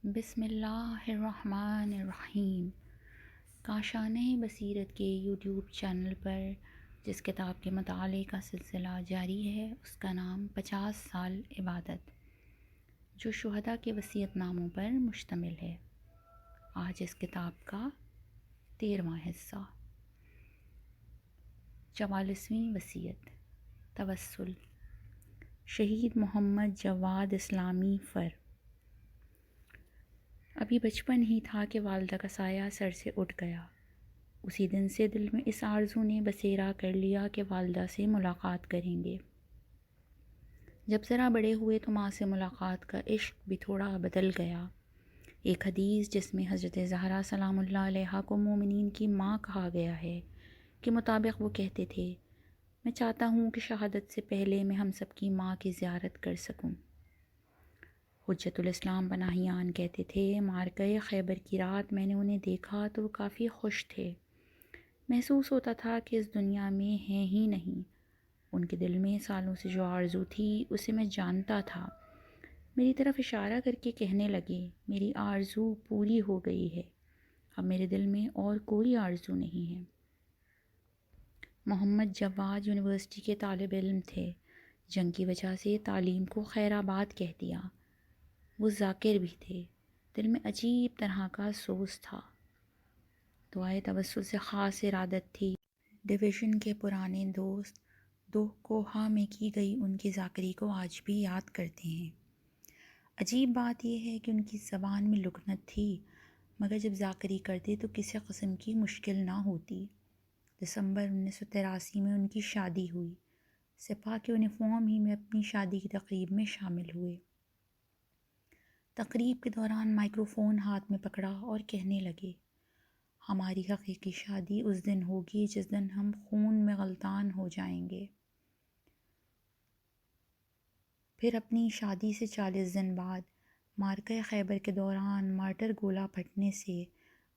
بسم اللہ الرحمن الرحیم۔ کاشانہ بصیرت کے یوٹیوب چینل پر جس کتاب کے مطالعے کا سلسلہ جاری ہے اس کا نام 50 سال عبادت، جو شہداء کے وصیت ناموں پر مشتمل ہے۔ آج اس کتاب کا 13واں حصہ، 44ویں وصیت، توسل، شہید محمد جواد اسلامی فر۔ ابھی بچپن ہی تھا کہ والدہ کا سایہ سر سے اٹھ گیا۔ اسی دن سے دل میں اس آرزو نے بسیرا کر لیا کہ والدہ سے ملاقات کریں گے۔ جب ذرا بڑے ہوئے تو ماں سے ملاقات کا عشق بھی تھوڑا بدل گیا۔ ایک حدیث جس میں حضرت زہرا سلام اللہ علیہا کو مومنین کی ماں کہا گیا ہے کے مطابق وہ کہتے تھے، میں چاہتا ہوں کہ شہادت سے پہلے میں ہم سب کی ماں کی زیارت کر سکوں۔ حجت الاسلام پناہیان کہتے تھے، معرکہ خیبر کی رات میں نے انہیں دیکھا تو وہ کافی خوش تھے۔ محسوس ہوتا تھا کہ اس دنیا میں ہیں ہی نہیں۔ ان کے دل میں سالوں سے جو آرزو تھی اسے میں جانتا تھا۔ میری طرف اشارہ کر کے کہنے لگے، میری آرزو پوری ہو گئی ہے، اب میرے دل میں اور کوئی آرزو نہیں ہے۔ محمد جواد یونیورسٹی کے طالب علم تھے۔ جنگ کی وجہ سے تعلیم کو خیر آباد کہہ دیا۔ وہ ذاکر بھی تھے، دل میں عجیب طرح کا سوز تھا۔ دعائے توسل سے خاص ارادت تھی۔ ڈویژن کے پرانے دوست دو کوہا میں کی گئی ان کی ذاکری کو آج بھی یاد کرتے ہیں۔ عجیب بات یہ ہے کہ ان کی زبان میں لکنت تھی، مگر جب ذاکری کرتے تو کسی قسم کی مشکل نہ ہوتی۔ دسمبر 1983 میں ان کی شادی ہوئی۔ سپاہ کے یونیفارم ہی میں اپنی شادی کی تقریب میں شامل ہوئے۔ تقریب کے دوران مائکروفون ہاتھ میں پکڑا اور کہنے لگے، ہماری حقیقی شادی اس دن ہوگی جس دن ہم خون میں غلطان ہو جائیں گے۔ پھر اپنی شادی سے 40 دن بعد معرکہ خیبر کے دوران مارٹر گولہ پھٹنے سے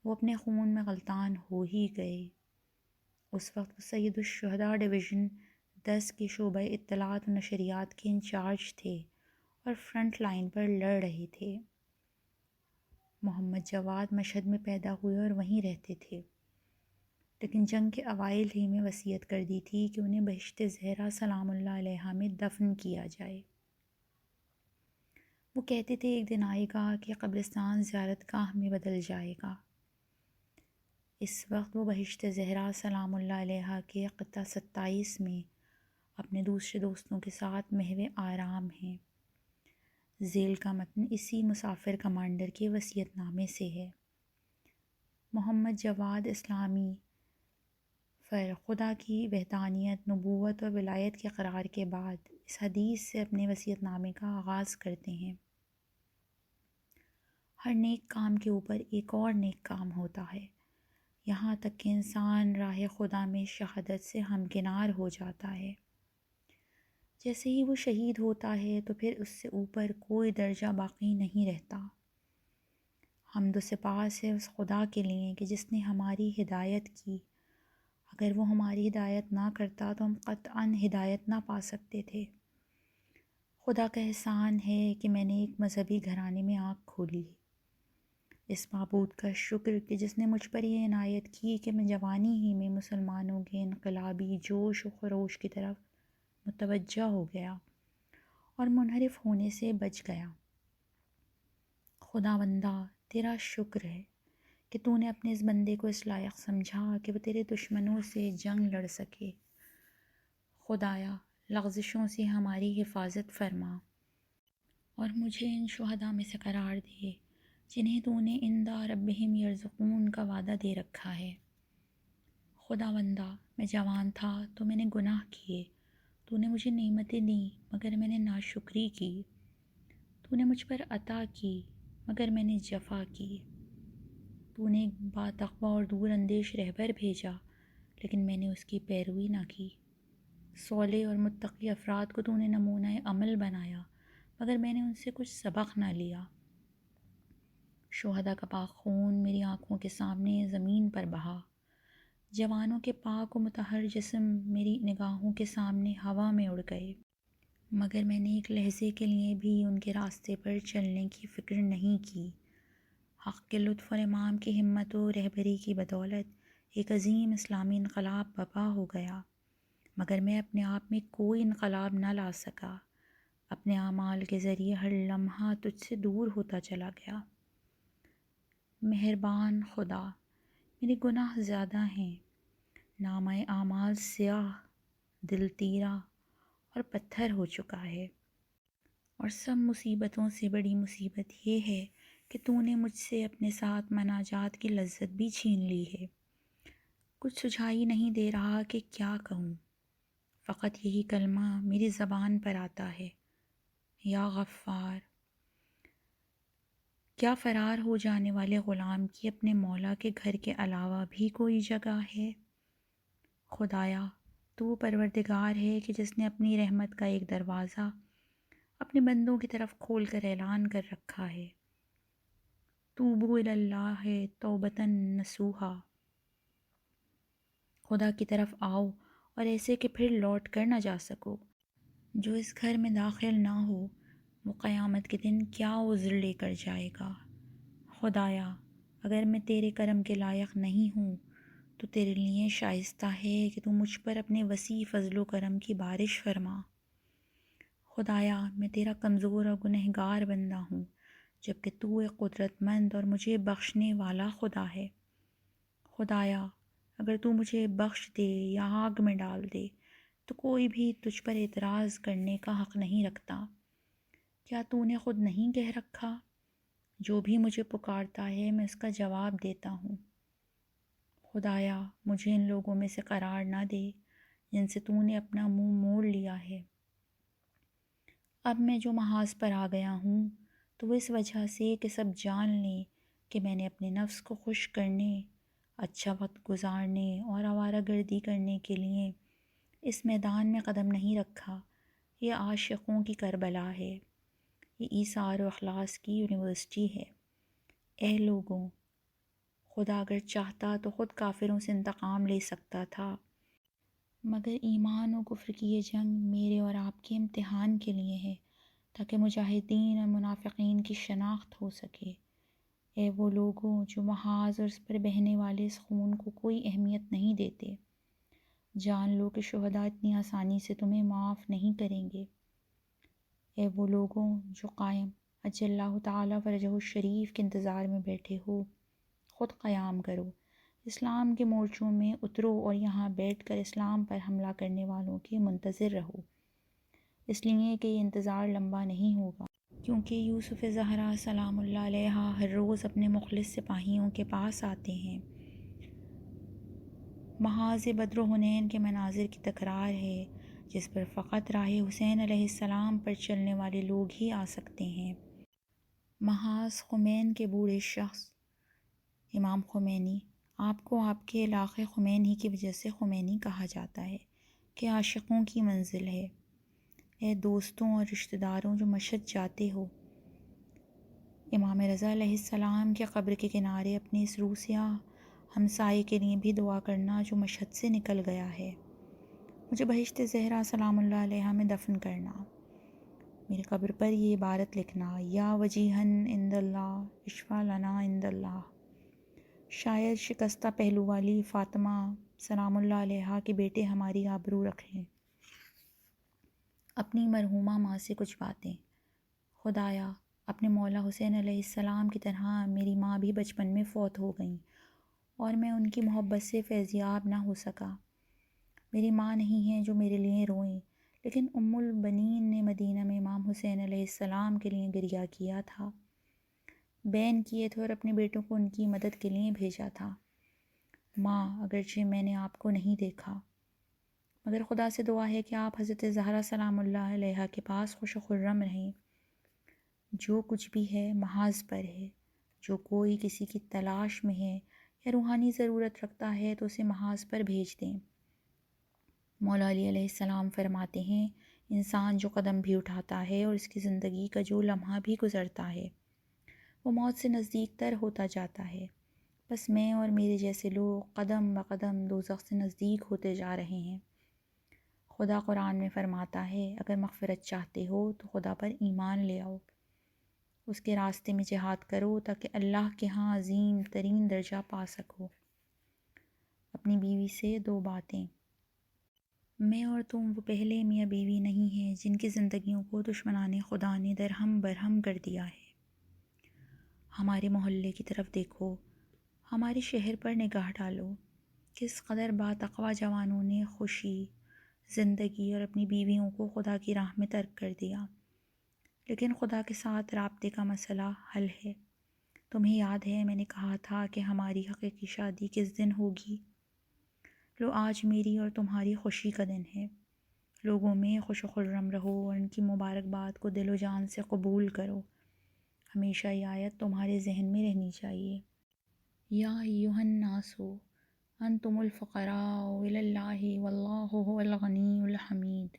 وہ اپنے خون میں غلطان ہو ہی گئے۔ اس وقت وہ سید الشہداء ڈویژن 10 کے شعبہ اطلاعات و نشریات کے انچارج تھے اور فرنٹ لائن پر لڑ رہے تھے۔ محمد جواد مشہد میں پیدا ہوئے اور وہیں رہتے تھے، لیکن جنگ کے اوائل ہی میں وصیت کر دی تھی کہ انہیں بہشت زہرا سلام اللہ علیہا میں دفن کیا جائے۔ وہ کہتے تھے ایک دن آئے گا کہ قبرستان زیارت گاہ میں بدل جائے گا۔ اس وقت وہ بہشت زہرا سلام اللہ علیہا کے خطہ 27 میں اپنے دوسرے دوستوں کے ساتھ محو آرام ہیں۔ ذیل کا متن اسی مسافر کمانڈر کے وصیت نامے سے ہے۔ محمد جواد اسلامی فر خدا کی وحدانیت، نبوت اور ولایت کے اقرار کے بعد اس حدیث سے اپنے وصیت نامے کا آغاز کرتے ہیں، ہر نیک کام کے اوپر ایک اور نیک کام ہوتا ہے، یہاں تک کہ انسان راہ خدا میں شہادت سے ہمکنار ہو جاتا ہے۔ جیسے ہی وہ شہید ہوتا ہے تو پھر اس سے اوپر کوئی درجہ باقی نہیں رہتا۔ حمد و سپاس ہے اس خدا کے لیے کہ جس نے ہماری ہدایت کی۔ اگر وہ ہماری ہدایت نہ کرتا تو ہم قطعاً ہدایت نہ پا سکتے تھے۔ خدا کا احسان ہے کہ میں نے ایک مذہبی گھرانے میں آنکھ کھولی۔ اس معبود کا شکر کہ جس نے مجھ پر یہ عنایت کی کہ میں جوانی ہی میں مسلمانوں کے انقلابی جوش و خروش کی طرف متوجہ ہو گیا اور منحرف ہونے سے بچ گیا۔ خداوندا تیرا شکر ہے کہ تو نے اپنے اس بندے کو اس لائق سمجھا کہ وہ تیرے دشمنوں سے جنگ لڑ سکے۔ خدایا لغزشوں سے ہماری حفاظت فرما اور مجھے ان شہداء میں سے قرار دے جنہیں تو نے عند ربہم یرزقون کا وعدہ دے رکھا ہے۔ خداوندا میں جوان تھا تو میں نے گناہ کیے، تو نے مجھے نعمتیں دیں مگر میں نے ناشکری کی، تو نے مجھ پر عطا کی مگر میں نے جفا کی، تو نے ایک با تقویٰ اور دور اندیش رہبر بھیجا لیکن میں نے اس کی پیروی نہ کی، صالح اور متقی افراد کو تو نے نمونہ عمل بنایا مگر میں نے ان سے کچھ سبق نہ لیا۔ شہداء کا پاک خون میری آنکھوں کے سامنے زمین پر بہا، جوانوں کے پاک و مطہر جسم میری نگاہوں کے سامنے ہوا میں اڑ گئے، مگر میں نے ایک لحظے کے لیے بھی ان کے راستے پر چلنے کی فکر نہیں کی۔ حق کے لطف اور امام کی ہمت و رہبری کی بدولت ایک عظیم اسلامی انقلاب برپا ہو گیا، مگر میں اپنے آپ میں کوئی انقلاب نہ لا سکا۔ اپنے اعمال کے ذریعے ہر لمحہ تجھ سے دور ہوتا چلا گیا۔ مہربان خدا، میرے گناہ زیادہ ہیں، نامہ اعمال سیاہ، دل تیرا اور پتھر ہو چکا ہے، اور سب مصیبتوں سے بڑی مصیبت یہ ہے کہ تو نے مجھ سے اپنے ساتھ مناجات کی لذت بھی چھین لی ہے۔ کچھ سجھائی نہیں دے رہا کہ کیا کہوں، فقط یہی کلمہ میری زبان پر آتا ہے، یا غفار۔ کیا فرار ہو جانے والے غلام کی اپنے مولا کے گھر کے علاوہ بھی کوئی جگہ ہے؟ خدایا، تو پروردگار ہے کہ جس نے اپنی رحمت کا ایک دروازہ اپنے بندوں کی طرف کھول کر اعلان کر رکھا ہے، توبوا الی اللہ توبۃ نصوحا۔ خدا کی طرف آؤ اور ایسے کہ پھر لوٹ کر نہ جا سکو۔ جو اس گھر میں داخل نہ ہو وہ قیامت کے دن کیا عذر لے کر جائے گا؟ خدایا، اگر میں تیرے کرم کے لائق نہیں ہوں تو تیرے لیے شائستہ ہے کہ تو مجھ پر اپنے وسیع فضل و کرم کی بارش فرما۔ خدایا، میں تیرا کمزور اور گنہگار بندہ ہوں، جبکہ تو ایک قدرت مند اور مجھے بخشنے والا خدا ہے۔ خدایا، اگر تو مجھے بخش دے یا آگ میں ڈال دے تو کوئی بھی تجھ پر اعتراض کرنے کا حق نہیں رکھتا۔ کیا تو نے خود نہیں کہہ رکھا، جو بھی مجھے پکارتا ہے میں اس کا جواب دیتا ہوں؟ خدایا، مجھے ان لوگوں میں سے قرار نہ دے جن سے تو نے اپنا منہ موڑ لیا ہے۔ اب میں جو محاذ پر آ گیا ہوں تو اس وجہ سے کہ سب جان لیں کہ میں نے اپنے نفس کو خوش کرنے، اچھا وقت گزارنے اور آوارہ گردی کرنے کے لیے اس میدان میں قدم نہیں رکھا۔ یہ عاشقوں کی کربلا ہے، یہ ایثار و اخلاص کی یونیورسٹی ہے۔ اے لوگوں، خدا اگر چاہتا تو خود کافروں سے انتقام لے سکتا تھا، مگر ایمان و کفر کی یہ جنگ میرے اور آپ کے امتحان کے لیے ہے، تاکہ مجاہدین اور منافقین کی شناخت ہو سکے۔ اے وہ لوگوں جو محاذ اور اس پر بہنے والے اس خون کو کوئی اہمیت نہیں دیتے، جان لو کہ شہداء اتنی آسانی سے تمہیں معاف نہیں کریں گے۔ اے وہ لوگوں جو قائم اجل اللہ تعالیٰ فرجہ الشریف کے انتظار میں بیٹھے ہو، خود قیام کرو، اسلام کے مورچوں میں اترو اور یہاں بیٹھ کر اسلام پر حملہ کرنے والوں کے منتظر رہو، اس لیے کہ یہ انتظار لمبا نہیں ہوگا، کیونکہ یوسف زہرا سلام اللہ علیہا ہر روز اپنے مخلص سپاہیوں کے پاس آتے ہیں۔ محاذ بدر و حنین کے مناظر کی تکرار ہے جس پر فقط راہ حسین علیہ السلام پر چلنے والے لوگ ہی آ سکتے ہیں۔ محاذ خمین کے بوڑھے شخص امام خمینی، آپ کو آپ کے علاقے خمین ہی کی وجہ سے خمینی کہا جاتا ہے، کہ عاشقوں کی منزل ہے۔ اے دوستوں اور رشتہ داروں جو مشہد جاتے ہو، امام رضا علیہ السلام کے قبر کے کنارے اپنے اس روسیہ ہمسائے کے لیے بھی دعا کرنا جو مشہد سے نکل گیا ہے۔ مجھے بہشت زہرا سلام اللہ علیہا میں دفن کرنا، میرے قبر پر یہ عبارت لکھنا، یا وجیہن عند اللہ اشفع لنا عند اللہ۔ شاید شکستہ پہلو والی فاطمہ سلام اللہ علیہا کے بیٹے ہماری آبرو رکھ لیں۔ اپنی مرحومہ ماں سے کچھ باتیں۔ خدایا، اپنے مولا حسین علیہ السلام کی طرح میری ماں بھی بچپن میں فوت ہو گئیں اور میں ان کی محبت سے فیضیاب نہ ہو سکا۔ میری ماں نہیں ہیں جو میرے لیے روئیں، لیکن ام البنین نے مدینہ میں امام حسین علیہ السلام کے لیے گریہ کیا تھا، بین کیے تھے اور اپنے بیٹوں کو ان کی مدد کے لیے بھیجا تھا۔ ماں، اگرچہ میں نے آپ کو نہیں دیکھا، مگر خدا سے دعا ہے کہ آپ حضرت زہرا سلام اللہ علیہا کے پاس خوش و خرم رہیں۔ جو کچھ بھی ہے محاذ پر ہے، جو کوئی کسی کی تلاش میں ہے یا روحانی ضرورت رکھتا ہے تو اسے محاذ پر بھیج دیں۔ مولا علی علیہ السلام فرماتے ہیں، انسان جو قدم بھی اٹھاتا ہے اور اس کی زندگی کا جو لمحہ بھی گزرتا ہے وہ موت سے نزدیک تر ہوتا جاتا ہے، بس میں اور میرے جیسے لوگ قدم بقدم دوزخ سے نزدیک ہوتے جا رہے ہیں۔ خدا قرآن میں فرماتا ہے، اگر مغفرت چاہتے ہو تو خدا پر ایمان لے آؤ، اس کے راستے میں جہاد کرو تاکہ اللہ کے ہاں عظیم ترین درجہ پا سکو۔ اپنی بیوی سے 2 باتیں۔ میں اور تم وہ پہلے میاں بیوی نہیں ہیں جن کی زندگیوں کو دشمنان خدا نے درہم برہم کر دیا ہے۔ ہمارے محلے کی طرف دیکھو، ہمارے شہر پر نگاہ ڈالو، کس قدر باتقویٰ جوانوں نے خوشی، زندگی اور اپنی بیویوں کو خدا کی راہ میں ترک کر دیا۔ لیکن خدا کے ساتھ رابطے کا مسئلہ حل ہے۔ تمہیں یاد ہے میں نے کہا تھا کہ ہماری حقیقی شادی کس دن ہوگی؟ لو آج میری اور تمہاری خوشی کا دن ہے۔ لوگوں میں خوش و خرم رہو اور ان کی مبارکباد کو دل و جان سے قبول کرو۔ ہمیشہ یہ آیت تمہارے ذہن میں رہنی چاہیے۔ یا ایھا الناس انتم الفقراء الی اللہ واللہ هو الغنی الحمید۔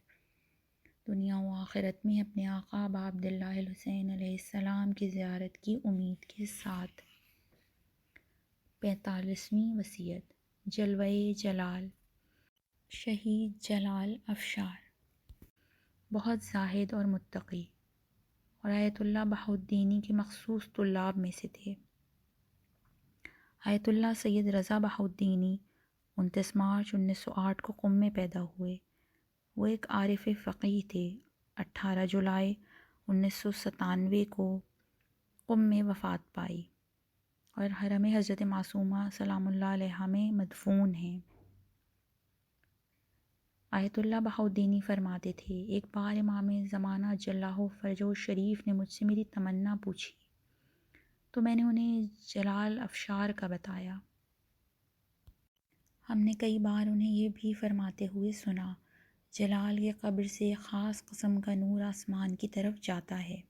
دنیا و آخرت میں اپنے آقا ابا عبداللہ الحسین علیہ السلام کی زیارت کی امید کے ساتھ۔ 45ویں وصیت۔ جلوہ جلال۔ شہید جلال افشار بہت زاہد اور متقی اور آیت اللہ بہاؤالدینی کے مخصوص طلاب میں سے تھے۔ آیت اللہ سید رضا بہاؤالدینی 29 مارچ 1908 کو قم میں پیدا ہوئے۔ وہ ایک عارف فقیہ تھے۔ 18 جولائی 1997 کو قم میں وفات پائی اور حرم حضرت معصومہ سلام اللہ علیہا میں مدفون ہیں۔ آیت اللہ بہاؤالدینی فرماتے تھے، ایک بار امام زمانہ جلہ فرجہ شریف نے مجھ سے میری تمنا پوچھی تو میں نے انہیں جلال افشار کا بتایا۔ ہم نے کئی بار انہیں یہ بھی فرماتے ہوئے سنا، جلال کی قبر سے ایک خاص قسم کا نور آسمان کی طرف جاتا ہے۔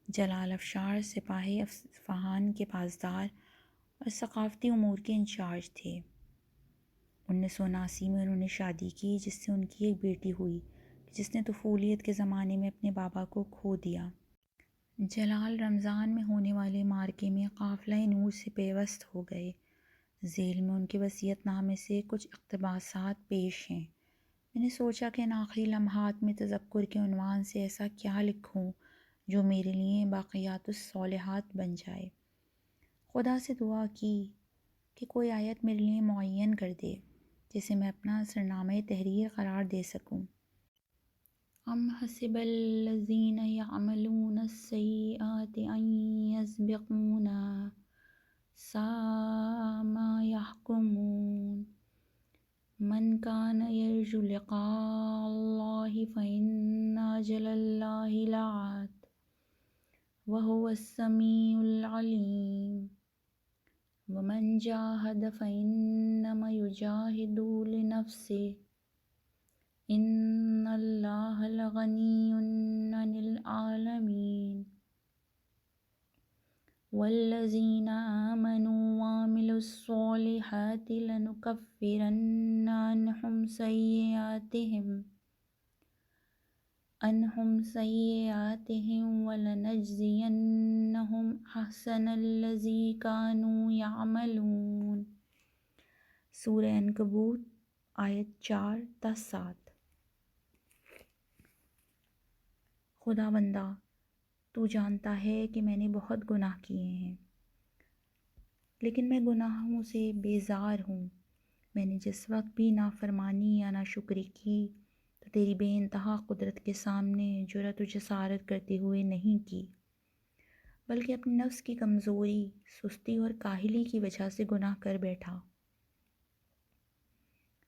جلال افشار سپاہی اصفہان کے پاسدار اور ثقافتی امور کے انچارج تھے۔ 1979 میں انہوں نے شادی کی جس سے ان کی ایک بیٹی ہوئی جس نے طفولیت کے زمانے میں اپنے بابا کو کھو دیا۔ جلال رمضان میں ہونے والے معرکے میں قافلہ نور سے پیوست ہو گئے۔ ذیل میں ان کے وصیت نامے سے کچھ اقتباسات پیش ہیں۔ میں نے سوچا کہ ان آخری لمحات میں تذکر کے عنوان سے ایسا کیا لکھوں جو میرے لیے باقیات الصالحات بن جائے۔ خدا سے دعا کی کہ کوئی آیت میرے لیے معین کر دے جسے میں اپنا سرنامہ تحریر قرار دے سکوں۔ ام حسب الذین یعملون السیئات ان یسبقونا ساء ما یحکمون۔ من کان یرجو لقاء اللہ فإن أجل اللہ لآت وهو السمیع العلیم۔ ومن جاہد فإنما یجاہد لنفسہ ان اللہ لغنی عن العالمین۔ والذین آمنوا وعملوا الصالحات لنکفرن عنہم سیئاتہم ولنجزینہم احسن الذی کانوا یعملون۔ سورہ عنکبوت آیت 4 تا 7۔ خدا بندہ، تو جانتا ہے کہ میں نے بہت گناہ کیے ہیں، لیکن میں گناہوں سے بیزار ہوں۔ میں نے جس وقت بھی نافرمانی یا ناشکری کی تو تیری بے انتہا قدرت کے سامنے جرأت و جسارت کرتے ہوئے نہیں کی، بلکہ اپنے نفس کی کمزوری، سستی اور کاہلی کی وجہ سے گناہ کر بیٹھا۔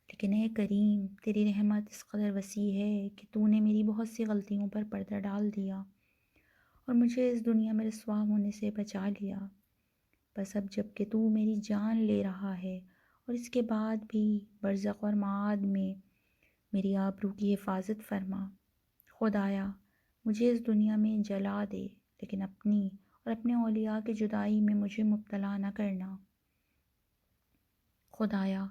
لیکن اے کریم، تیری رحمت اس قدر وسیع ہے کہ تو نے میری بہت سی غلطیوں پر پردہ ڈال دیا اور مجھے اس دنیا میں رسوا ہونے سے بچا لیا۔ بس اب جب کہ تو میری جان لے رہا ہے اور اس کے بعد بھی برزخ اور معاد میں میری آبرو کی حفاظت فرما۔ خدایا، مجھے اس دنیا میں جلا دے لیکن اپنی اور اپنے اولیاء کی جدائی میں مجھے مبتلا نہ کرنا۔ خدایا،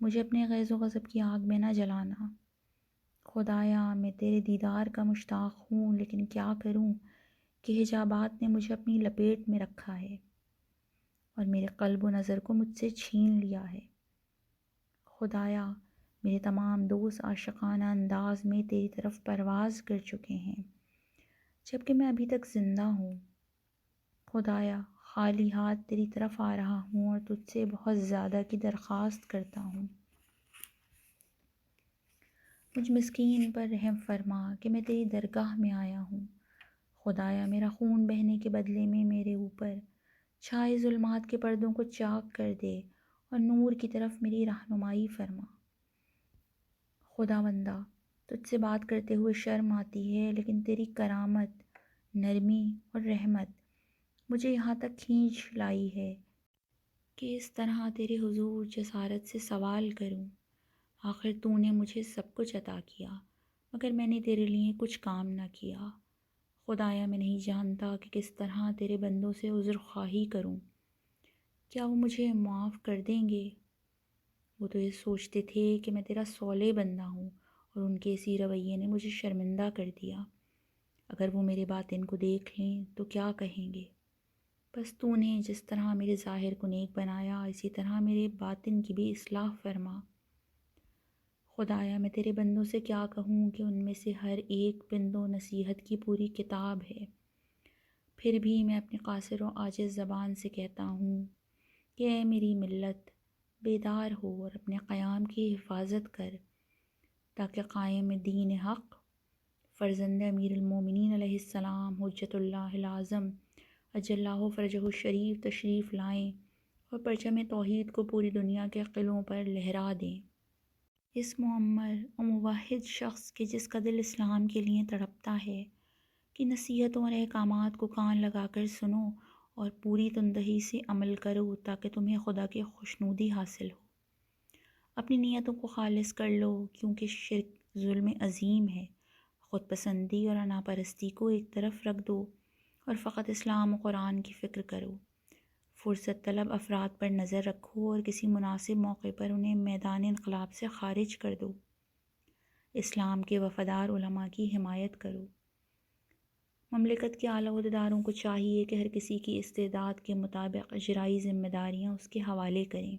مجھے اپنے غیظ و غضب کی آگ میں نہ جلانا۔ خدایا، میں تیرے دیدار کا مشتاق ہوں، لیکن کیا کروں کہ حجابات نے مجھے اپنی لپیٹ میں رکھا ہے اور میرے قلب و نظر کو مجھ سے چھین لیا ہے۔ خدایا، میرے تمام دوست عاشقانہ انداز میں تیری طرف پرواز کر چکے ہیں جبکہ میں ابھی تک زندہ ہوں۔ خدایا خالی ہاتھ تیری طرف آ رہا ہوں اور تجھ سے بہت زیادہ کی درخواست کرتا ہوں۔ مجھ مسکین پر رحم فرما کہ میں تیری درگاہ میں آیا ہوں۔ خدایا میرا خون بہنے کے بدلے میں میرے اوپر چھائے ظلمات کے پردوں کو چاک کر دے اور نور کی طرف میری رہنمائی فرما۔ خدا بندہ تجھ سے بات کرتے ہوئے شرم آتی ہے، لیکن تیری کرامت، نرمی اور رحمت مجھے یہاں تک کھینچ لائی ہے کہ اس طرح تیرے حضور جسارت سے سوال کروں۔ آخر تو نے مجھے سب کچھ عطا کیا، مگر میں نے تیرے لیے کچھ کام نہ کیا۔ خدایا میں نہیں جانتا کہ کس طرح تیرے بندوں سے عذر خواہی کروں۔ کیا وہ مجھے معاف کر دیں گے؟ وہ تو یہ سوچتے تھے کہ میں تیرا صالح بندہ ہوں، اور ان کے اسی رویے نے مجھے شرمندہ کر دیا۔ اگر وہ میرے باطن کو دیکھ لیں تو کیا کہیں گے؟ بس تو نے جس طرح میرے ظاہر کو نیک بنایا، اسی طرح میرے باطن کی بھی اصلاح فرما۔ خدایا میں تیرے بندوں سے کیا کہوں کہ ان میں سے ہر ایک بند و نصیحت کی پوری کتاب ہے۔ پھر بھی میں اپنے قاصر و عاجز زبان سے کہتا ہوں کہ اے میری ملت، بیدار ہو اور اپنے قیام کی حفاظت کر، تاکہ قائم دین حق فرزند امیر المومنین علیہ السلام حجت اللہ العظم اجلہ فرجہ الشریف تشریف لائیں اور پرچم توحید کو پوری دنیا کے قلعوں پر لہرا دیں۔ اس معمر و موحد شخص کے جس کا دل اسلام کے لیے تڑپتا ہے کہ نصیحتوں اور احکامات کو کان لگا کر سنو اور پوری تندہی سے عمل کرو تاکہ تمہیں خدا کی خوشنودی حاصل ہو۔ اپنی نیتوں کو خالص کر لو، کیونکہ شرک ظلم عظیم ہے۔ خود پسندی اور انا پرستی کو ایک طرف رکھ دو اور فقط اسلام و قرآن کی فکر کرو۔ فرصت طلب افراد پر نظر رکھو اور کسی مناسب موقع پر انہیں میدان انقلاب سے خارج کر دو۔ اسلام کے وفادار علماء کی حمایت کرو۔ مملکت کے اعلیٰ عہدیداروں کو چاہیے کہ ہر کسی کی استعداد کے مطابق اجرائی ذمہ داریاں اس کے حوالے کریں۔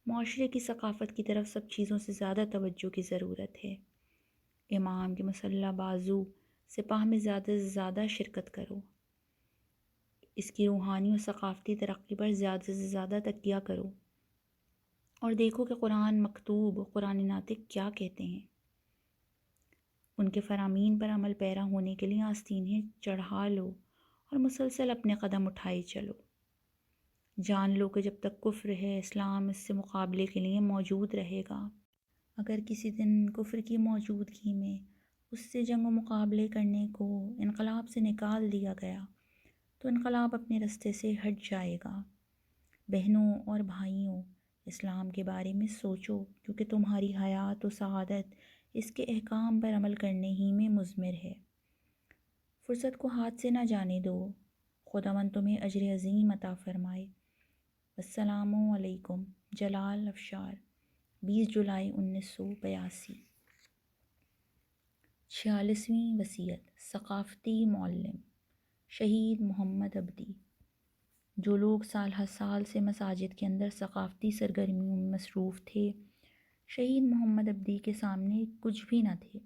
معاشرے کی ثقافت کی طرف سب چیزوں سے زیادہ توجہ کی ضرورت ہے۔ امام کے مسلح بازو سپاہ میں زیادہ سے زیادہ شرکت کرو۔ اس کی روحانی و ثقافتی ترقی پر زیادہ سے زیادہ تکیہ کرو، اور دیکھو کہ قرآن مکتوب و قرآن ناطق کیا کہتے ہیں۔ ان کے فرامین پر عمل پیرا ہونے کے لیے آستینیں چڑھا لو اور مسلسل اپنے قدم اٹھائے چلو۔ جان لو کہ جب تک کفر ہے، اسلام اس سے مقابلے کے لیے موجود رہے گا۔ اگر کسی دن کفر کی موجودگی میں اس سے جنگ و مقابلے کرنے کو انقلاب سے نکال دیا گیا تو انقلاب اپنے رستے سے ہٹ جائے گا۔ بہنوں اور بھائیوں، اسلام کے بارے میں سوچو، کیونکہ تمہاری حیات و سعادت اس کے احکام پر عمل کرنے ہی میں مضمر ہے۔ فرصت کو ہاتھ سے نہ جانے دو۔ خداوند تمہیں اجر عظیم عطا فرمائے۔ السلام علیکم۔ جلال افشار، 20 جولائی 1982۔ 46ویں وصیت۔ ثقافتی معلم شہید محمد عبدی۔ جو لوگ سال ہر سال سے مساجد کے اندر ثقافتی سرگرمیوں میں مصروف تھے، شہید محمد عبدی کے سامنے کچھ بھی نہ تھے۔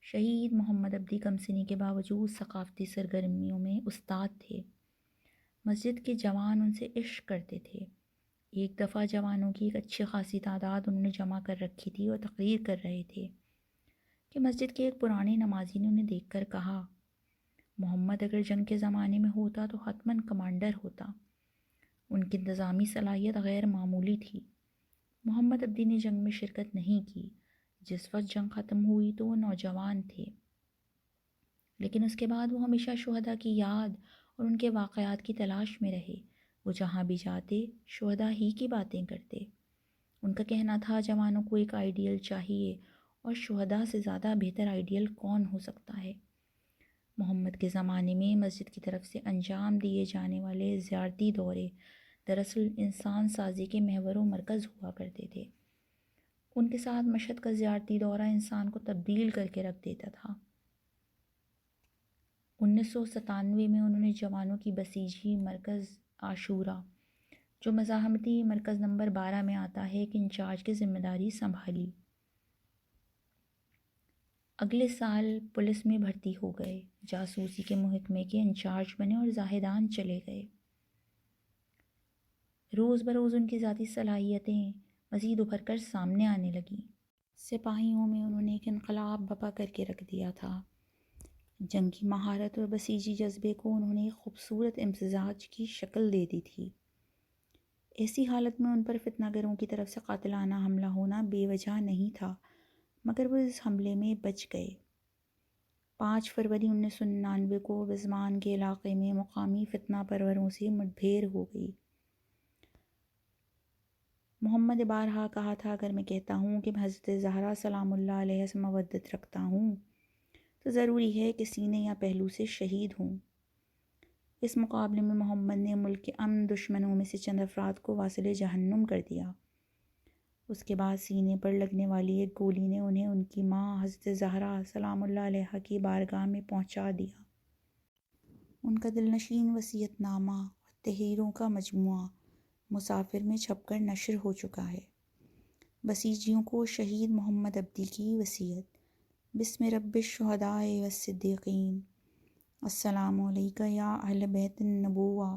شہید محمد عبدی کم سنی کے باوجود ثقافتی سرگرمیوں میں استاد تھے۔ مسجد کے جوان ان سے عشق کرتے تھے۔ ایک دفعہ جوانوں کی ایک اچھی خاصی تعداد انہوں نے جمع کر رکھی تھی اور تقریر کر رہے تھے کہ مسجد کے ایک پرانے نمازی نے انہیں دیکھ کر کہا، محمد اگر جنگ کے زمانے میں ہوتا تو حتماً کمانڈر ہوتا۔ ان کی انتظامی صلاحیت غیر معمولی تھی۔ محمد عبدی نے جنگ میں شرکت نہیں کی۔ جس وقت جنگ ختم ہوئی تو وہ نوجوان تھے، لیکن اس کے بعد وہ ہمیشہ شہداء کی یاد اور ان کے واقعات کی تلاش میں رہے۔ وہ جہاں بھی جاتے شہداء ہی کی باتیں کرتے۔ ان کا کہنا تھا جوانوں کو ایک آئیڈیل چاہیے، اور شہداء سے زیادہ بہتر آئیڈیل کون ہو سکتا ہے۔ محمد کے زمانے میں مسجد کی طرف سے انجام دیے جانے والے زیارتی دورے دراصل انسان سازی کے محور و مرکز ہوا کرتے تھے۔ ان کے ساتھ مشہد کا زیارتی دورہ انسان کو تبدیل کر کے رکھ دیتا تھا۔ 1997 میں انہوں نے جوانوں کی بسیجی مرکز عاشورہ، جو مزاحمتی مرکز نمبر 12 میں آتا ہے، کہ انچارج کی ذمہ داری سنبھالی۔ اگلے سال پولیس میں بھرتی ہو گئے، جاسوسی کے محکمے کے انچارج بنے اور زاہدان چلے گئے۔ روز بروز ان کی ذاتی صلاحیتیں مزید ابھر کر سامنے آنے لگیں۔ سپاہیوں میں انہوں نے ایک انقلاب بپا کر کے رکھ دیا تھا۔ جنگی مہارت اور بسیجی جذبے کو انہوں نے ایک خوبصورت امتزاج کی شکل دے دی تھی۔ ایسی حالت میں ان پر فتنہ گروں کی طرف سے قاتلانہ حملہ ہونا بے وجہ نہیں تھا، مگر وہ اس حملے میں بچ گئے۔ 5 فروری 1999 کو وزمان کے علاقے میں مقامی فتنہ پروروں سے مدبھیڑ ہو گئی۔ محمد بارہا کہا تھا، اگر میں کہتا ہوں کہ میں حضرت زہرا سلام اللہ علیہ سے مودت رکھتا ہوں تو ضروری ہے کہ سینے یا پہلو سے شہید ہوں۔ اس مقابلے میں محمد نے ملک کے امن دشمنوں میں سے چند افراد کو واصل جہنم کر دیا۔ اس کے بعد سینے پر لگنے والی ایک گولی نے انہیں ان کی ماں حضرت زہرا سلام اللہ علیہ کی بارگاہ میں پہنچا دیا۔ ان کا دلنشین وصیت نامہ اور تحریروں کا مجموعہ مسافر میں چھپ کر نشر ہو چکا ہے۔ بسیجیوں کو شہید محمد عبدی کی وصیت۔ بسم رب الشہداء والصدیقین، السلام علیکہ یا اہل بیت النبوہ۔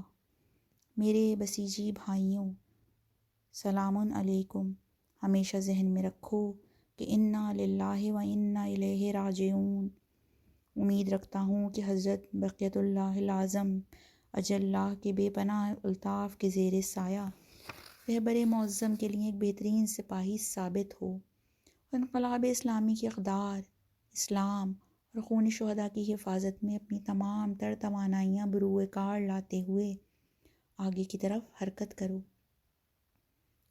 میرے بسیجی بھائیوں، سلام علیکم۔ ہمیشہ ذہن میں رکھو کہ انا للہ و انا الیہ راجعون۔ امید رکھتا ہوں کہ حضرت بقیت اللہ العظم اجلّہ کے بے پناہ الطاف کے زیر سایہ رہبر معظم کے لیے ایک بہترین سپاہی ثابت ہو، اور انقلاب اسلامی کی اقدار، اسلام اور خون شہداء کی حفاظت میں اپنی تمام تر توانائیاں بروئے کار لاتے ہوئے آگے کی طرف حرکت کرو۔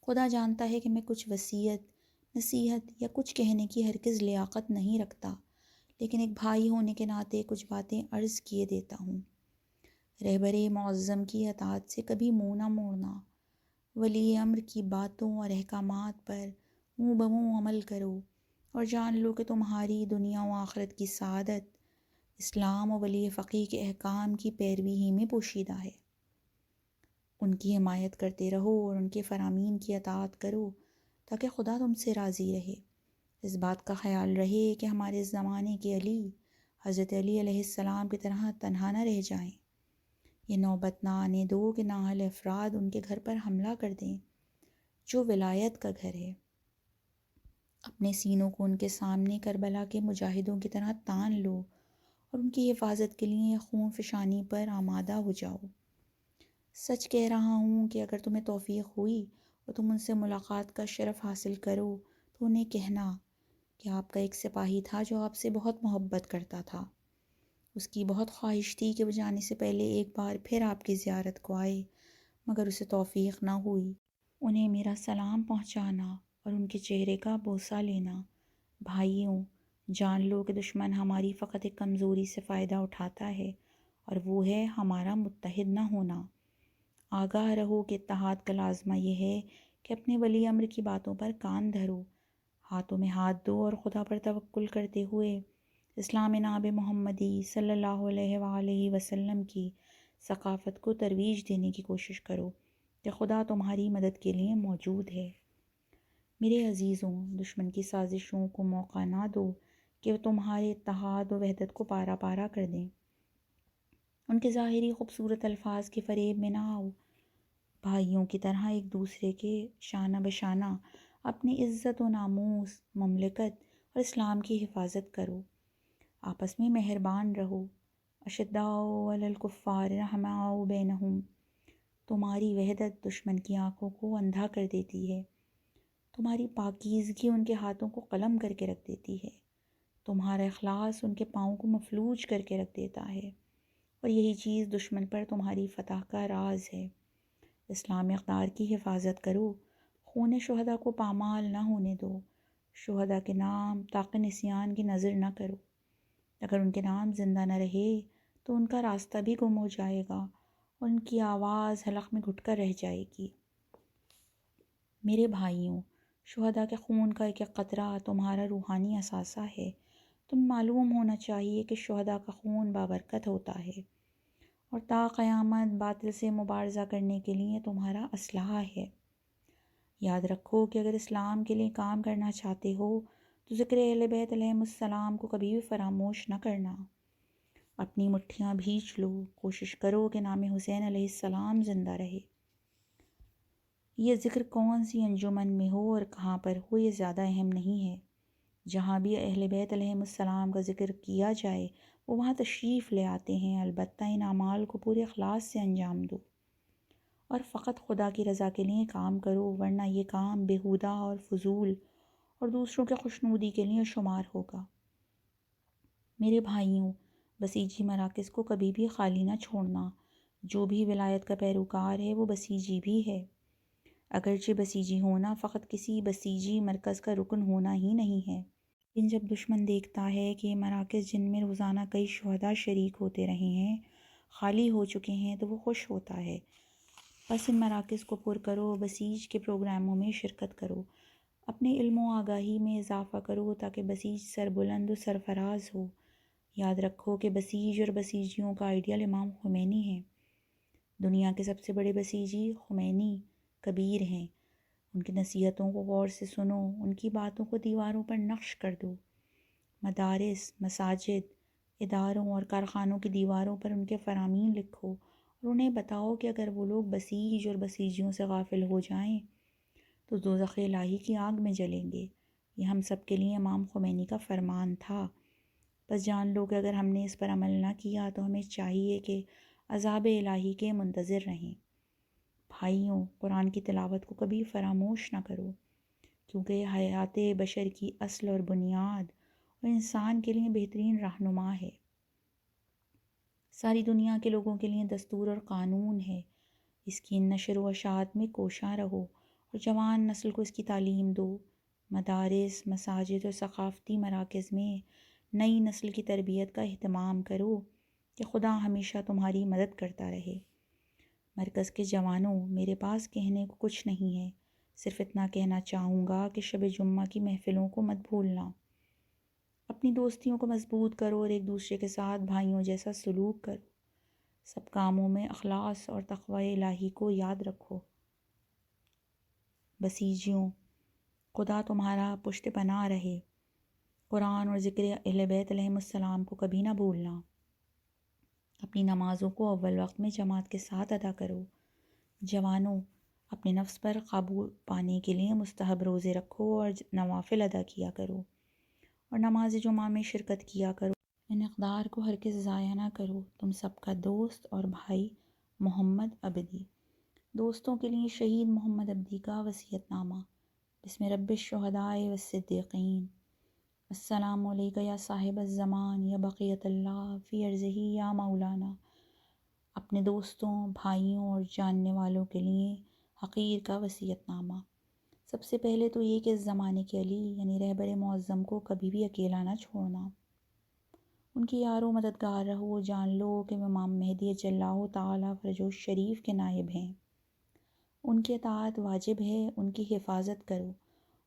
خدا جانتا ہے کہ میں کچھ وصیت، نصیحت یا کچھ کہنے کی ہرگز لیاقت نہیں رکھتا، لیکن ایک بھائی ہونے کے ناطے کچھ باتیں عرض کیے دیتا ہوں۔ رہبر معظم کی اطاعت سے کبھی منہ نہ موڑنا، ولی امر کی باتوں اور احکامات پر منہ بمنہ عمل کرو، اور جان لو کہ تمہاری دنیا و آخرت کی سعادت اسلام و ولی فقیہ کے احکام کی پیروی ہی میں پوشیدہ ہے۔ ان کی حمایت کرتے رہو اور ان کے فرامین کی اطاعت کرو تاکہ خدا تم سے راضی رہے۔ اس بات کا خیال رہے کہ ہمارے زمانے کے علی حضرت علی علیہ السلام کی طرح تنہا نہ رہ جائیں۔ یہ نوبت نہ آنے دو کہ نااہل افراد ان کے گھر پر حملہ کر دیں جو ولایت کا گھر ہے۔ اپنے سینوں کو ان کے سامنے کربلا کے مجاہدوں کی طرح تان لو اور ان کی حفاظت کے لیے خون فشانی پر آمادہ ہو جاؤ۔ سچ کہہ رہا ہوں کہ اگر تمہیں توفیق ہوئی اور تم ان سے ملاقات کا شرف حاصل کرو تو انہیں کہنا کہ آپ کا ایک سپاہی تھا جو آپ سے بہت محبت کرتا تھا۔ اس کی بہت خواہش تھی کہ وہ جانے سے پہلے ایک بار پھر آپ کی زیارت کو آئے، مگر اسے توفیق نہ ہوئی۔ انہیں میرا سلام پہنچانا اور ان کے چہرے کا بوسہ لینا۔ بھائیوں، جان لو کہ دشمن ہماری فقط ایک کمزوری سے فائدہ اٹھاتا ہے، اور وہ ہے ہمارا متحد نہ ہونا۔ آگاہ رہو کہ اتحاد کا لازمہ یہ ہے کہ اپنے ولی امر کی باتوں پر کان دھرو، ہاتھوں میں ہاتھ دو اور خدا پر توکل کرتے ہوئے اسلام ناب محمدی صلی اللہ علیہ وآلہ وسلم کی ثقافت کو ترویج دینے کی کوشش کرو کہ خدا تمہاری مدد کے لیے موجود ہے۔ میرے عزیزوں، دشمن کی سازشوں کو موقع نہ دو کہ وہ تمہارے اتحاد و وحدت کو پارا پارا کر دیں۔ ان کے ظاہری خوبصورت الفاظ کے فریب میں نہ آؤ۔ بھائیوں کی طرح ایک دوسرے کے شانہ بشانہ اپنی عزت و ناموس، مملکت اور اسلام کی حفاظت کرو۔ آپس میں مہربان رہو۔ اشداء علی الکفار رحماء بینہم۔ تمہاری وحدت دشمن کی آنکھوں کو اندھا کر دیتی ہے، تمہاری پاکیزگی ان کے ہاتھوں کو قلم کر کے رکھ دیتی ہے، تمہارا اخلاص ان کے پاؤں کو مفلوج کر کے رکھ دیتا ہے، اور یہی چیز دشمن پر تمہاری فتح کا راز ہے۔ اسلامی اقدار کی حفاظت کرو، خون شہداء کو پامال نہ ہونے دو، شہداء کے نام طاق نسیان کی نظر نہ کرو۔ اگر ان کے نام زندہ نہ رہے تو ان کا راستہ بھی گم ہو جائے گا اور ان کی آواز حلق میں گھٹ کر رہ جائے گی۔ میرے بھائیوں، شہداء کے خون کا ایک ایک قطرہ تمہارا روحانی اثاثہ ہے۔ تمہیں معلوم ہونا چاہیے کہ شہداء کا خون بابرکت ہوتا ہے اور تا قیامت باطل سے مبارزہ کرنے کے لیے تمہارا اسلحہ ہے۔ یاد رکھو کہ اگر اسلام کے لیے کام کرنا چاہتے ہو تو ذکر اہل بیت علیہم السلام کو کبھی بھی فراموش نہ کرنا۔ اپنی مٹھیاں بھیج لو، کوشش کرو کہ نام حسین علیہ السلام زندہ رہے۔ یہ ذکر کون سی انجمن میں ہو اور کہاں پر ہو یہ زیادہ اہم نہیں ہے، جہاں بھی اہل بیت علیہم السلام کا ذکر کیا جائے وہ وہاں تشریف لے آتے ہیں۔ البتہ ان اعمال کو پورے اخلاص سے انجام دو اور فقط خدا کی رضا کے لیے کام کرو، ورنہ یہ کام بیہودہ اور فضول اور دوسروں کے خوشنودی کے لیے شمار ہوگا۔ میرے بھائیوں، بسیجی مراکز کو کبھی بھی خالی نہ چھوڑنا۔ جو بھی ولایت کا پیروکار ہے وہ بسیجی بھی ہے، اگرچہ بسیجی ہونا فقط کسی بسیجی مرکز کا رکن ہونا ہی نہیں ہے۔ لیکن جب دشمن دیکھتا ہے کہ یہ مراکز جن میں روزانہ کئی شہداء شریک ہوتے رہے ہیں خالی ہو چکے ہیں تو وہ خوش ہوتا ہے۔ بس ان مراکز کو پر کرو، بسیج کے پروگراموں میں شرکت کرو، اپنے علم و آگاہی میں اضافہ کرو تاکہ بسیج سربلند و سرفراز ہو۔ یاد رکھو کہ بسیج اور بسیجیوں کا آئیڈیل امام خمینی ہے۔ دنیا کے سب سے بڑے بسیجی خمینی کبیر ہیں۔ ان کی نصیحتوں کو غور سے سنو، ان کی باتوں کو دیواروں پر نقش کر دو۔ مدارس، مساجد، اداروں اور کارخانوں کی دیواروں پر ان کے فرامین لکھو اور انہیں بتاؤ کہ اگر وہ لوگ بسیج اور بسیجیوں سے غافل ہو جائیں تو دوزخ الہی کی آگ میں جلیں گے۔ یہ ہم سب کے لیے امام خمینی کا فرمان تھا۔ بس جان لو کہ اگر ہم نے اس پر عمل نہ کیا تو ہمیں چاہیے کہ عذاب الہی کے منتظر رہیں۔ بھائیوں، قرآن کی تلاوت کو کبھی فراموش نہ کرو، کیونکہ یہ حیات بشر کی اصل اور بنیاد اور انسان کے لیے بہترین رہنما ہے۔ ساری دنیا کے لوگوں کے لیے دستور اور قانون ہے۔ اس کی نشر و اشاعت میں کوشاں رہو اور جوان نسل کو اس کی تعلیم دو۔ مدارس، مساجد اور ثقافتی مراکز میں نئی نسل کی تربیت کا اہتمام کرو کہ خدا ہمیشہ تمہاری مدد کرتا رہے۔ مرکز کے جوانوں، میرے پاس کہنے کو کچھ نہیں ہے، صرف اتنا کہنا چاہوں گا کہ شب جمعہ کی محفلوں کو مت بھولنا۔ اپنی دوستیوں کو مضبوط کرو اور ایک دوسرے کے ساتھ بھائیوں جیسا سلوک کرو۔ سب کاموں میں اخلاص اور تقوی الہی کو یاد رکھو۔ بسیجیوں، خدا تمہارا پشت پناہ رہے۔ قرآن اور ذکر اہل بیت علیہم السلام کو کبھی نہ بھولنا۔ اپنی نمازوں کو اول وقت میں جماعت کے ساتھ ادا کرو۔ جوانوں، اپنے نفس پر قابو پانے کے لیے مستحب روزے رکھو اور نوافل ادا کیا کرو اور نماز جمعہ میں شرکت کیا کرو۔ ان اقدار کو ہرگز ضائع نہ کرو۔ تم سب کا دوست اور بھائی محمد عبدی۔ دوستوں کے لیے شہید محمد عبدی کا وصیت نامہ۔ بسم رب الشہداء والصدیقین۔ السلام علیکہ یا صاحب الزمان یا بقیت اللہ فی ارضہ یا مولانا۔ اپنے دوستوں، بھائیوں اور جاننے والوں کے لیے حقیر کا وصیت نامہ۔ سب سے پہلے تو یہ کہ اس زمانے کے علی یعنی رہبر معظم کو کبھی بھی اکیلا نہ چھوڑنا۔ ان کی یار و مددگار رہو۔ جان لو کہ وہ امام مہدی اجل اللہ تعالیٰ فرجہ شریف کے نائب ہیں۔ ان کی اطاعت واجب ہے، ان کی حفاظت کرو۔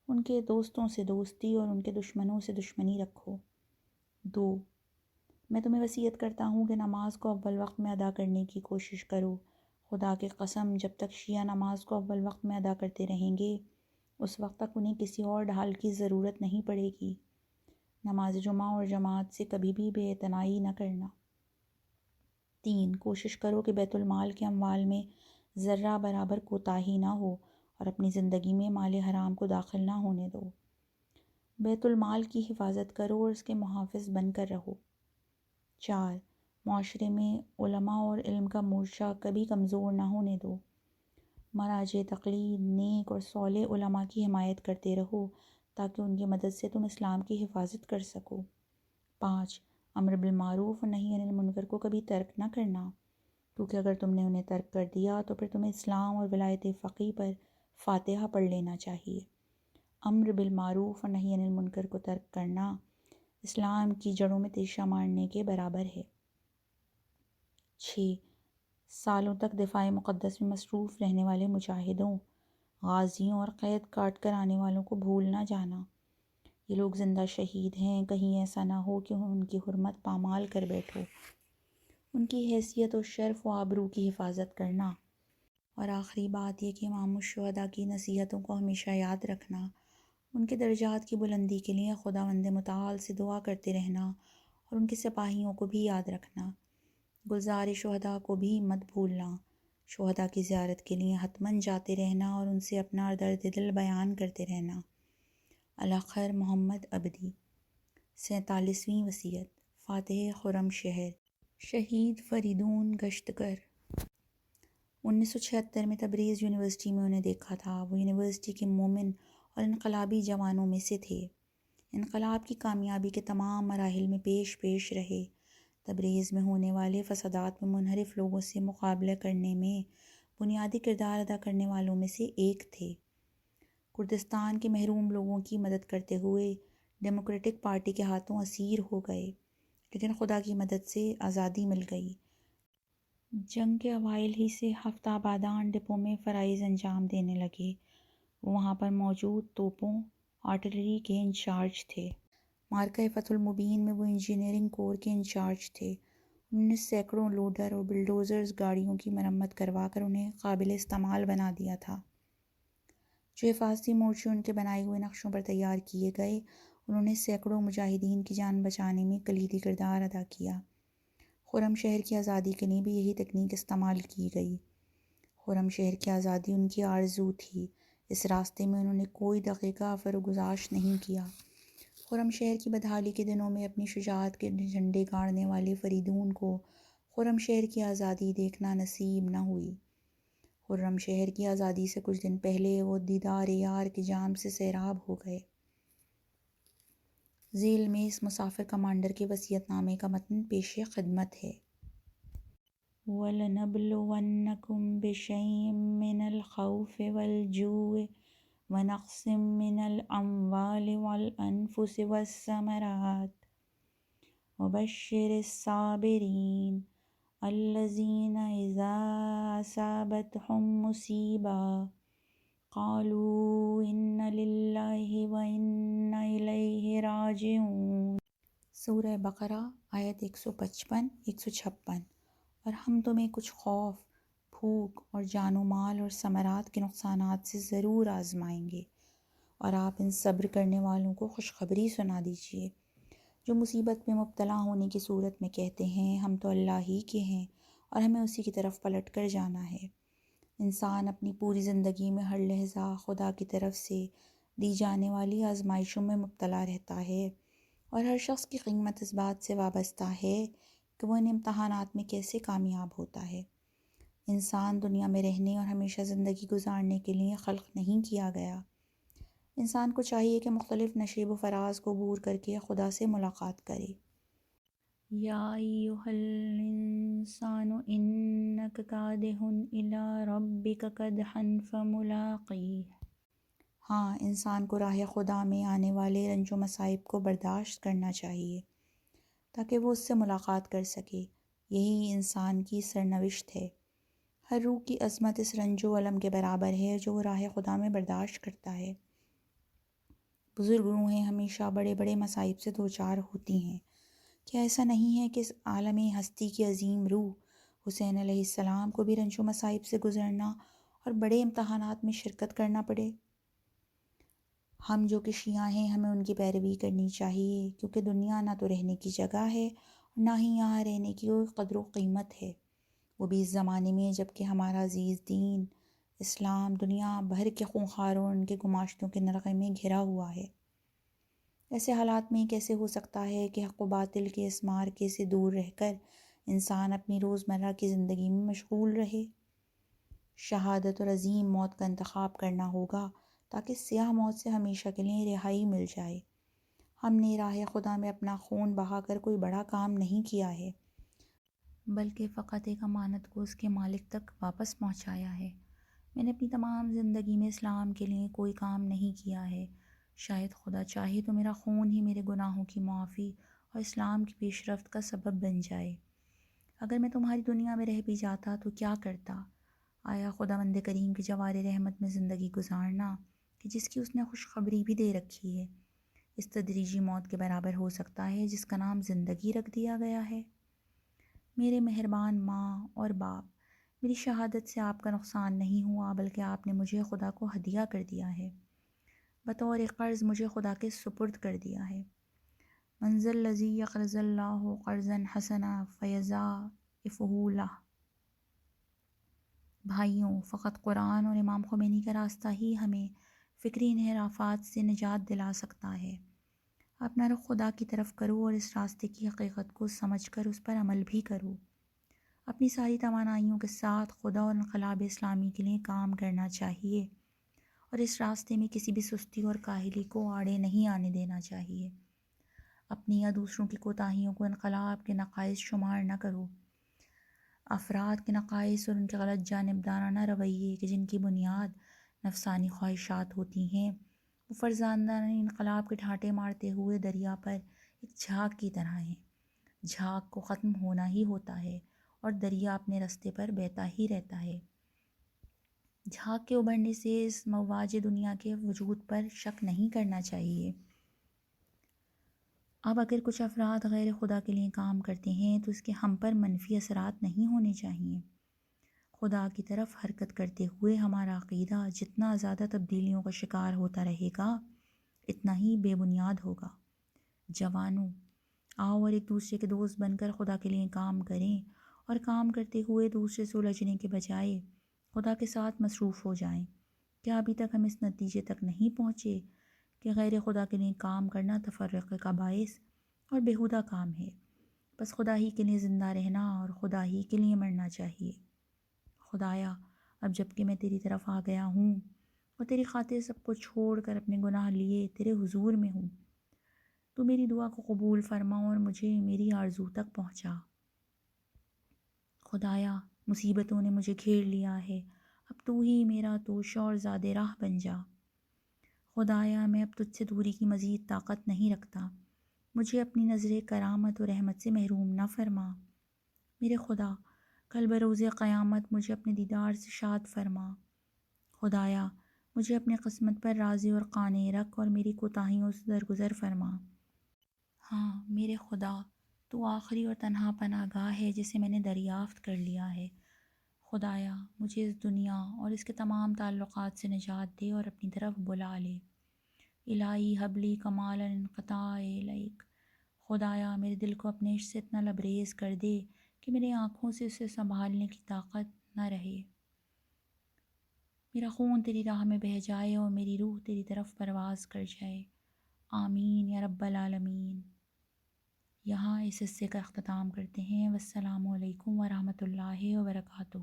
ان کے دوستوں سے دوستی اور ان کے دشمنوں سے دشمنی رکھو۔ 2، میں تمہیں وصیت کرتا ہوں کہ نماز کو اول وقت میں ادا کرنے کی کوشش کرو۔ خدا کی قسم، جب تک شیعہ نماز کو اول وقت میں ادا کرتے رہیں گے اس وقت تک انہیں کسی اور ڈھال کی ضرورت نہیں پڑے گی۔ نماز جمعہ اور جماعت سے کبھی بھی بے اعتنائی نہ کرنا۔ 3، کوشش کرو کہ بیت المال کے اموال میں ذرہ برابر کوتاہی نہ ہو اور اپنی زندگی میں مال حرام کو داخل نہ ہونے دو۔ بیت المال کی حفاظت کرو اور اس کے محافظ بن کر رہو۔ 4، معاشرے میں علماء اور علم کا مورچہ کبھی کمزور نہ ہونے دو۔ مراجع تقلید، نیک اور صالح علماء کی حمایت کرتے رہو تاکہ ان کی مدد سے تم اسلام کی حفاظت کر سکو۔ 5، امر بالمعروف اور نہی عن المنکر کو کبھی ترک نہ کرنا، کیونکہ اگر تم نے انہیں ترک کر دیا تو پھر تمہیں اسلام اور ولایت فقیہ پر فاتحہ پڑھ لینا چاہیے۔ امر بالمعروف اور نہی عن المنکر کو ترک کرنا اسلام کی جڑوں میں تیشہ مارنے کے برابر ہے۔ 6، سالوں تک دفاع مقدس میں مصروف رہنے والے مجاہدوں، غازیوں اور قید کاٹ کر آنے والوں کو بھول نہ جانا۔ یہ لوگ زندہ شہید ہیں، کہیں ایسا نہ ہو کہ ان کی حرمت پامال کر بیٹھو۔ ان کی حیثیت و شرف و آبرو کی حفاظت کرنا۔ اور آخری بات یہ کہ امام الشہداء کی نصیحتوں کو ہمیشہ یاد رکھنا ان کے درجات کی بلندی کے لیے خداوند متعال سے دعا کرتے رہنا اور ان کے سپاہیوں کو بھی یاد رکھنا۔ گلزار شہداء کو بھی مت بھولنا۔ شہداء کی زیارت کے لیے حتماً جاتے رہنا اور ان سے اپنا درد دل بیان کرتے رہنا۔ الاخر محمد عبدی۔ 47ویں وصیت۔ فاتح خرم شہر، شہید فریدون گشتگر۔ 1976 میں تبریز یونیورسٹی میں انہیں دیکھا تھا۔ وہ یونیورسٹی کے مومن اور انقلابی جوانوں میں سے تھے۔ انقلاب کی کامیابی کے تمام مراحل میں پیش رہے۔ تبریز میں ہونے والے فسادات میں منحرف لوگوں سے مقابلہ کرنے میں بنیادی کردار ادا کرنے والوں میں سے ایک تھے۔ کردستان کے محروم لوگوں کی مدد کرتے ہوئے ڈیموکریٹک پارٹی کے ہاتھوں اسیر ہو گئے، لیکن خدا کی مدد سے آزادی مل گئی۔ جنگ کے اوائل ہی سے ہفتہ آبادان ڈپو میں فرائض انجام دینے لگے۔ وہ وہاں پر موجود توپوں آرٹلری کے انچارج تھے۔ مارکہ فتح المبین میں وہ انجینئرنگ کور کے انچارج تھے۔ انہوں نے سینکڑوں لوڈر اور بلڈوزرز گاڑیوں کی مرمت کروا کر انہیں قابل استعمال بنا دیا تھا۔ جو حفاظتی مورچے ان کے بنائے ہوئے نقشوں پر تیار کیے گئے، انہوں نے سینکڑوں مجاہدین کی جان بچانے میں کلیدی کردار ادا کیا۔ خرم شہر کی آزادی کے لیے بھی یہی تکنیک استعمال کی گئی۔ خرم شہر کی آزادی ان کی آرزو تھی۔ اس راستے میں انہوں نے کوئی دقیقہ فرگزاشت نہیں کیا۔ خرم شہر کی بدحالی کے دنوں میں اپنی شجاعت کے جھنڈے گاڑنے والے فریدون کو خرم شہر کی آزادی دیکھنا نصیب نہ ہوئی۔ خرم شہر کی آزادی سے کچھ دن پہلے وہ دیدار یار کے جام سے سیراب ہو گئے۔ ذیل میں اس مسافر کمانڈر کے وصیت نامے کا متن پیش خدمت ہے۔ وَلَنَبْلُوَنَّكُمْ بِشَيْءٍ مِّنَ الْخَوْفِ وَالْجُوعِ وَنَقْصٍ مِّنَ الْأَمْوَالِ وَالْأَنفُسِ وَالثَّمَرَاتِ وَبَشِّرِ الصَّابِرِينَ الَّذِينَ إِذَا أَصَابَتْهُم مُّصِیبَةٌ قَالُوا إِنَّا لِلَّهِ وَإِنَّا إِلَیْهِ رَاجِعُونَ۔ سورہ بقرہ آیت 155 156۔ اور ہم تمہیں کچھ خوف، بھوک اور جان و مال اور ثمرات کے نقصانات سے ضرور آزمائیں گے، اور آپ ان صبر کرنے والوں کو خوشخبری سنا دیجیے جو مصیبت میں مبتلا ہونے کی صورت میں کہتے ہیں ہم تو اللہ ہی کے ہیں اور ہمیں اسی کی طرف پلٹ کر جانا ہے۔ انسان اپنی پوری زندگی میں ہر لحظہ خدا کی طرف سے دی جانے والی آزمائشوں میں مبتلا رہتا ہے، اور ہر شخص کی قیمت اس بات سے وابستہ ہے کہ وہ ان امتحانات میں کیسے کامیاب ہوتا ہے۔ انسان دنیا میں رہنے اور ہمیشہ زندگی گزارنے کے لیے خلق نہیں کیا گیا۔ انسان کو چاہیے کہ مختلف نشیب و فراز کو عبور کر کے خدا سے ملاقات کرے۔ یا ایھا الانسان انک کادح الی ربک کدحا فملاقیہ۔ ہاں، انسان کو راہ خدا میں آنے والے رنج و مصائب کو برداشت کرنا چاہیے تاکہ وہ اس سے ملاقات کر سکے۔ یہی انسان کی سرنوشت ہے۔ ہر روح کی عظمت اس رنج و الم کے برابر ہے جو وہ راہ خدا میں برداشت کرتا ہے۔ بزرگ روحیں ہمیشہ بڑے بڑے مصائب سے دوچار ہوتی ہیں۔ کیا ایسا نہیں ہے کہ اس عالم ہستی کی عظیم روح حسین علیہ السلام کو بھی رنج و مصائب سے گزرنا اور بڑے امتحانات میں شرکت کرنا پڑے؟ ہم جو کہ شیعہ ہیں، ہمیں ان کی پیروی کرنی چاہیے، کیونکہ دنیا نہ تو رہنے کی جگہ ہے اور نہ ہی یہاں رہنے کی کوئی قدر و قیمت ہے، وہ بھی اس زمانے میں جب کہ ہمارا عزیز دین اسلام دنیا بھر کے خونخواروں اور ان کے گماشتوں کے نرغے میں گھرا ہوا ہے۔ ایسے حالات میں کیسے ہو سکتا ہے کہ حق و باطل کے اس معرکے سے دور رہ کر انسان اپنی روزمرہ کی زندگی میں مشغول رہے؟ شہادت اور عظیم موت کا انتخاب کرنا ہوگا تاکہ سیاہ موت سے ہمیشہ کے لیے رہائی مل جائے۔ ہم نے راہ خدا میں اپنا خون بہا کر کوئی بڑا کام نہیں کیا ہے، بلکہ فقط ایک امانت کو اس کے مالک تک واپس پہنچایا ہے۔ میں نے اپنی تمام زندگی میں اسلام کے لیے کوئی کام نہیں کیا ہے۔ شاید خدا چاہے تو میرا خون ہی میرے گناہوں کی معافی اور اسلام کی پیش رفت کا سبب بن جائے۔ اگر میں تمہاری دنیا میں رہ بھی جاتا تو کیا کرتا؟ آیا خداوند کریم کی جوار رحمت میں زندگی گزارنا کہ جس کی اس نے خوشخبری بھی دے رکھی ہے، اس تدریجی موت کے برابر ہو سکتا ہے جس کا نام زندگی رکھ دیا گیا ہے؟ میرے مہربان ماں اور باپ، میری شہادت سے آپ کا نقصان نہیں ہوا، بلکہ آپ نے مجھے خدا کو ہدیہ کر دیا ہے۔ بطور قرض مجھے خدا کے سپرد کر دیا ہے۔ منزل الذی یقرض اللہ قرضا حسنا فیضاعفہ لہ۔ بھائیوں، فقط قرآن اور امام خمینی کا راستہ ہی ہمیں فکری انحرافات سے نجات دلا سکتا ہے۔ اپنا رخ خدا کی طرف کرو اور اس راستے کی حقیقت کو سمجھ کر اس پر عمل بھی کرو۔ اپنی ساری توانائیوں کے ساتھ خدا اور انقلاب اسلامی کے لیے کام کرنا چاہیے، اور اس راستے میں کسی بھی سستی اور کاہلی کو آڑے نہیں آنے دینا چاہیے۔ اپنی یا دوسروں کی کوتاہیوں کو انقلاب کے نقائص شمار نہ کرو۔ افراد کے نقائص اور ان کے غلط جانبدارانہ رویے کہ جن کی بنیاد نفسانی خواہشات ہوتی ہیں، وہ فرزندان انقلاب کے ڈھانٹے مارتے ہوئے دریا پر ایک جھاگ کی طرح ہیں۔ جھاگ کو ختم ہونا ہی ہوتا ہے اور دریا اپنے رستے پر بہتا ہی رہتا ہے۔ جھاگ کے ابھرنے سے اس مواج دنیا کے وجود پر شک نہیں کرنا چاہیے۔ اب اگر کچھ افراد غیر خدا کے لیے کام کرتے ہیں تو اس کے ہم پر منفی اثرات نہیں ہونے چاہیے۔ خدا کی طرف حرکت کرتے ہوئے ہمارا عقیدہ جتنا زیادہ تبدیلیوں کا شکار ہوتا رہے گا، اتنا ہی بے بنیاد ہوگا۔ جوانوں، آؤ اور ایک دوسرے کے دوست بن کر خدا کے لیے کام کریں، اور کام کرتے ہوئے دوسرے سے الجھنے کے بجائے خدا کے ساتھ مصروف ہو جائیں۔ کیا ابھی تک ہم اس نتیجے تک نہیں پہنچے کہ غیر خدا کے لیے کام کرنا تفرقے کا باعث اور بیہودہ کام ہے؟ بس خدا ہی کے لیے زندہ رہنا اور خدا ہی کے لیے مرنا چاہیے۔ خدایا، اب جب کہ میں تیری طرف آ گیا ہوں اور تیری خاطر سب کو چھوڑ کر اپنے گناہ لیے تیرے حضور میں ہوں، تو میری دعا کو قبول فرما اور مجھے میری آرزو تک پہنچا۔ خدایا، مصیبتوں نے مجھے گھیر لیا ہے، اب تو ہی میرا توشہ اور زاد راہ بن جا۔ خدایا، میں اب تجھ سے دوری کی مزید طاقت نہیں رکھتا، مجھے اپنی نظر کرامت و رحمت سے محروم نہ فرما۔ میرے خدا، کل بروز قیامت مجھے اپنے دیدار سے شاد فرما۔ خدایا، مجھے اپنے قسمت پر راضی اور قانع رکھ اور میری کوتاہیوں سے درگزر فرما۔ ہاں میرے خدا، تو آخری اور تنہا پناہ گاہ ہے جسے میں نے دریافت کر لیا ہے۔ خدایا، مجھے اس دنیا اور اس کے تمام تعلقات سے نجات دے اور اپنی طرف بلا لے۔ الہی حبلی کمال انقطاع الیک۔ خدایا، میرے دل کو اپنے عشق سے اتنا لبریز کر دے کہ میری آنکھوں سے اسے سنبھالنے کی طاقت نہ رہے۔ میرا خون تیری راہ میں بہہ جائے اور میری روح تیری طرف پرواز کر جائے۔ آمین یا رب العالمین۔ یہاں اس حصے کا اختتام کرتے ہیں۔ والسلام علیکم ورحمۃ اللہ وبرکاتہ۔